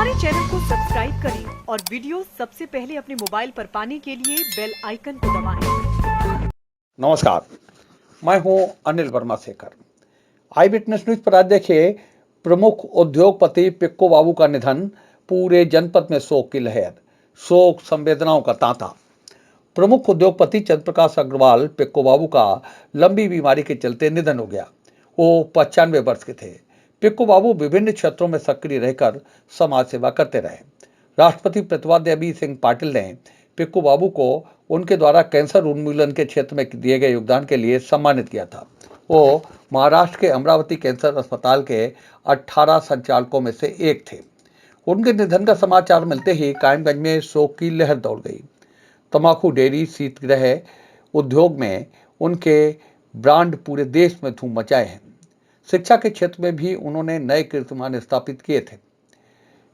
हमारे चैनल को सब्सक्राइब करें और वीडियो सबसे पहले अपने मोबाइल पर पाने के लिए बेल आइकन को दबाएं। नमस्कार, मैं हूं अनिल वर्मा शेखर। आई विटनेस न्यूज पर आज देखिए, प्रमुख उद्योगपति पिक्कू बाबू का निधन, पूरे जनपद में शोक की लहर, शोक संवेदनाओं का तांता। प्रमुख उद्योगपति चंद्रप्रकाश अग्रवाल पिक्कू बाबू का लंबी बीमारी के चलते निधन हो गया। वो 95 वर्ष के थे। पिक्कू बाबू विभिन्न क्षेत्रों में सक्रिय रहकर समाज सेवा करते रहे। राष्ट्रपति प्रतिवाद्य अभी सिंह पाटिल ने पिक्कू बाबू को उनके द्वारा कैंसर उन्मूलन के क्षेत्र में दिए गए योगदान के लिए सम्मानित किया था। वो महाराष्ट्र के अमरावती कैंसर अस्पताल के 18 संचालकों में से एक थे। उनके निधन का समाचार मिलते ही कायमगंज में शोक की लहर दौड़ गई। तंबाकू, डेयरी, शीतगृह उद्योग में उनके ब्रांड पूरे देश में धूम मचाए हैं। शिक्षा के क्षेत्र में भी उन्होंने नए कीर्तिमान स्थापित किए थे।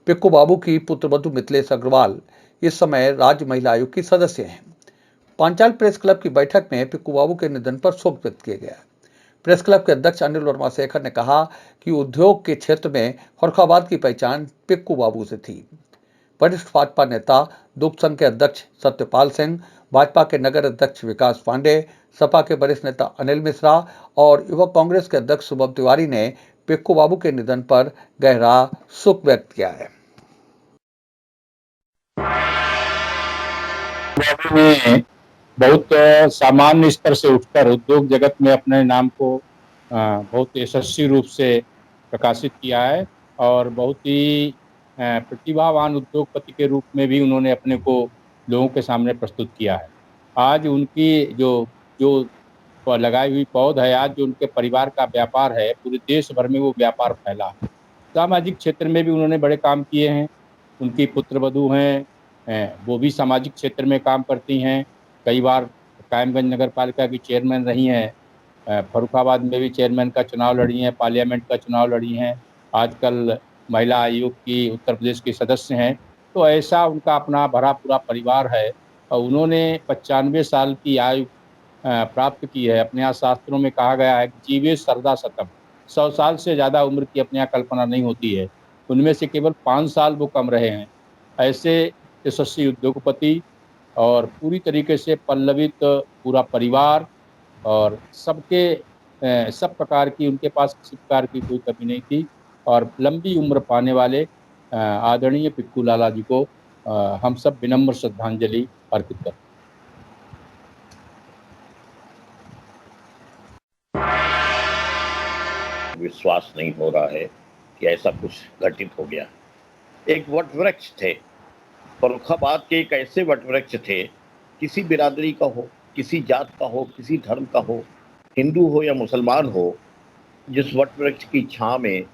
पिक्कू बाबू की पुत्रवधू मिथिलेश अग्रवाल इस समय राज्य महिला आयोग की सदस्य हैं। पांचाल प्रेस क्लब की बैठक में पिक्कू बाबू के निधन पर शोक व्यक्त किया गया। प्रेस क्लब के अध्यक्ष अनिल वर्मा शेखर ने कहा कि उद्योग के क्षेत्र में फर्रुखाबाद की पहचान पिक्कू बाबू से थी। वरिष्ठ भाजपा नेता दुग्ध संघ के अध्यक्ष सत्यपाल सिंह, भाजपा के नगर अध्यक्ष विकास पांडे, सपा के वरिष्ठ नेता अनिल मिश्रा और युवक कांग्रेस के अध्यक्ष शुभम तिवारी ने पिक्कू बाबू के निधन पर गहरा शोक व्यक्त किया है। ने बहुत सामान्य स्तर से उठकर उद्योग जगत में अपने नाम को बहुत यशस्वी रूप से प्रकाशित किया है और बहुत ही प्रतिभावान उद्योगपति के रूप में भी उन्होंने अपने को लोगों के सामने प्रस्तुत किया है। आज उनकी जो लगाई हुई पौध है, आज जो उनके परिवार का व्यापार है, पूरे देश भर में वो व्यापार फैला है। सामाजिक क्षेत्र में भी उन्होंने बड़े काम किए हैं। उनकी पुत्रवधू हैं, वो भी सामाजिक क्षेत्र में काम करती हैं। कई बार कायमगंज नगर पालिका की चेयरमैन रही हैं, फर्रुखाबाद में भी चेयरमैन का चुनाव लड़ी हैं, पार्लियामेंट का चुनाव लड़ी हैं, आजकल महिला आयोग की उत्तर प्रदेश की सदस्य हैं। तो ऐसा उनका अपना भरा पूरा परिवार है और उन्होंने 95 साल की आयु प्राप्त की है। अपने यहाँ शास्त्रों में कहा गया है कि जीवे सरदा शतम, 100 साल से ज़्यादा उम्र की अपने यहाँ कल्पना नहीं होती है। उनमें से केवल 5 साल वो कम रहे हैं। ऐसे यशस्वी उद्योगपति और पूरी तरीके से पल्लवित पूरा परिवार और सबके सब प्रकार की उनके पास किसी प्रकार की कोई कमी नहीं थी और लंबी उम्र पाने वाले आदरणीय पिक्कू लाला जी को हम सब विनम्र श्रद्धांजलि अर्पित करते हैं। विश्वास नहीं हो रहा है कि ऐसा कुछ घटित हो गया। एक वट वृक्ष थे, फर्रुखाबाद के एक ऐसे वट वृक्ष थे, किसी बिरादरी का हो, किसी जात का हो, किसी धर्म का हो, हिंदू हो या मुसलमान हो, जिस वट वृक्ष की छां में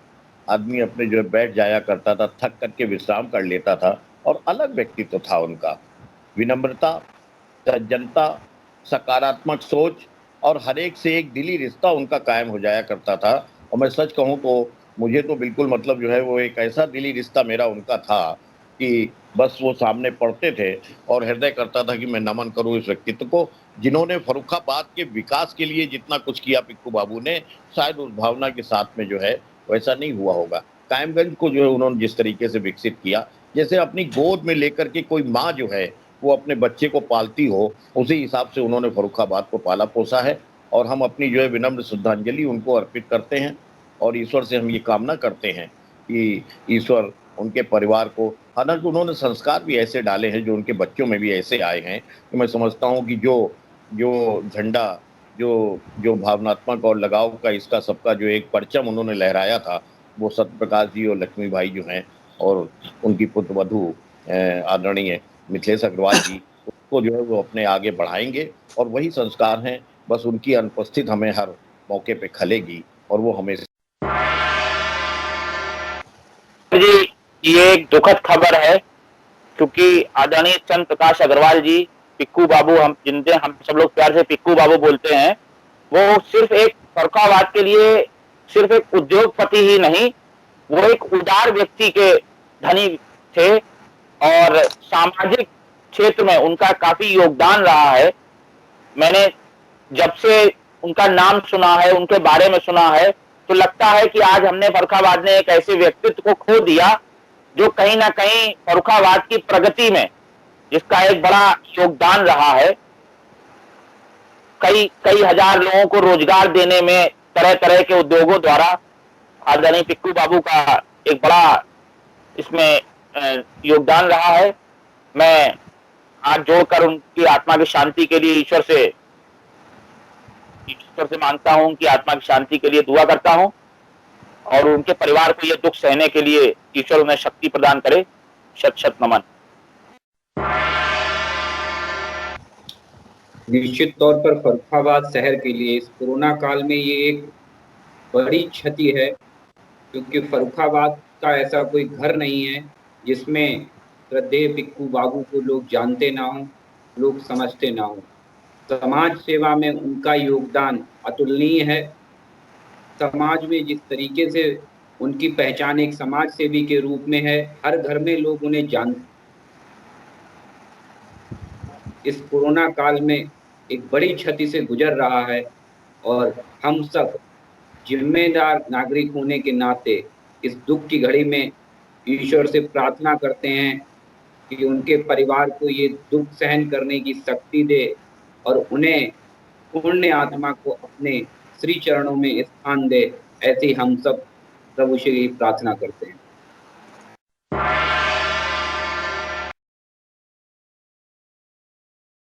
आदमी अपने जो बैठ जाया करता था, थक करके विश्राम कर लेता था और अलग व्यक्तित्व था उनका। विनम्रता, सज्जनता, सकारात्मक सोच और हर एक से एक दिली रिश्ता उनका कायम हो जाया करता था। और मैं सच कहूँ तो मुझे तो बिल्कुल मतलब जो है वो एक ऐसा दिली रिश्ता मेरा उनका था कि बस वो सामने पड़ते थे और हृदय करता था कि मैं नमन करूं इस व्यक्तित्व को, जिन्होंने फर्रुखाबाद के विकास के लिए जितना कुछ किया पिक्कू बाबू ने, शायद उस भावना के साथ में जो है वैसा नहीं हुआ होगा। कायमगंज को जो है उन्होंने जिस तरीके से विकसित किया, जैसे अपनी गोद में लेकर के कोई माँ जो है वो अपने बच्चे को पालती हो, उसी हिसाब से उन्होंने फर्रुखाबाद को पाला पोसा है। और हम अपनी जो है विनम्र श्रद्धांजलि उनको अर्पित करते हैं और ईश्वर से हम ये कामना करते हैं कि ईश्वर उनके परिवार को, हालांकि उन्होंने संस्कार भी ऐसे डाले हैं जो उनके बच्चों में भी ऐसे आए हैं कि मैं समझता हूँ कि जो झंडा, जो भावनात्मक और लगाव का, इसका सबका जो एक परचम उन्होंने लहराया था, वो सत्यप्रकाश जी और लक्ष्मी भाई जो हैं और उनकी पुत्रवधू आदरणीय मिथिलेश अग्रवाल जी, उसको जो है वो अपने आगे बढ़ाएंगे और वही संस्कार हैं। बस उनकी अनुपस्थित हमें हर मौके पे खलेगी और वो हमें जी, ये एक दुखद खबर है क्योंकि आदरणीय चंद्र प्रकाश अग्रवाल जी, पिक्कू बाबू, हम सब लोग प्यार से पिक्कू बाबू बोलते हैं, वो सिर्फ एक फर्रुखाबाद के लिए सिर्फ एक उद्योगपति ही नहीं, वो एक उदार व्यक्ति के धनी थे और सामाजिक क्षेत्र में उनका काफी योगदान रहा है। मैंने जब से उनका नाम सुना है, उनके बारे में सुना है, तो लगता है कि आज हमने फर्रुखाबाद ने एक ऐसे व्यक्तित्व को खो दिया जो कहीं ना कहीं फर्रुखाबाद की प्रगति में जिसका एक बड़ा योगदान रहा है, कई कई हजार लोगों को रोजगार देने में तरह तरह के उद्योगों द्वारा आदरणीय पिक्कू बाबू का एक बड़ा इसमें योगदान रहा है। मैं हाथ जोड़कर उनकी आत्मा की शांति के लिए ईश्वर से मांगता हूं कि आत्मा की शांति के लिए दुआ करता हूं और उनके परिवार को यह दुख सहने के लिए ईश्वर उन्हें शक्ति प्रदान करे। शत शत नमन। निश्चित तौर पर फर्रुखाबाद शहर के लिए इस कोरोना काल में ये एक बड़ी क्षति है, क्योंकि फर्रुखाबाद का ऐसा कोई घर नहीं है जिसमें श्रद्धेय पिक्कू बाबू को लोग जानते ना हो, लोग समझते ना हो। समाज सेवा में उनका योगदान अतुलनीय है। समाज में जिस तरीके से उनकी पहचान एक समाज सेवी के रूप में है, हर घर में लोग उन्हें जानते। इस कोरोना काल में एक बड़ी क्षति से गुजर रहा है और हम सब जिम्मेदार नागरिक होने के नाते इस दुख की घड़ी में ईश्वर से प्रार्थना करते हैं कि उनके परिवार को ये दुख सहन करने की शक्ति दे और उन्हें पुण्य आत्मा को अपने श्री चरणों में स्थान दे। ऐसे हम सब प्रभु से प्रार्थना करते हैं।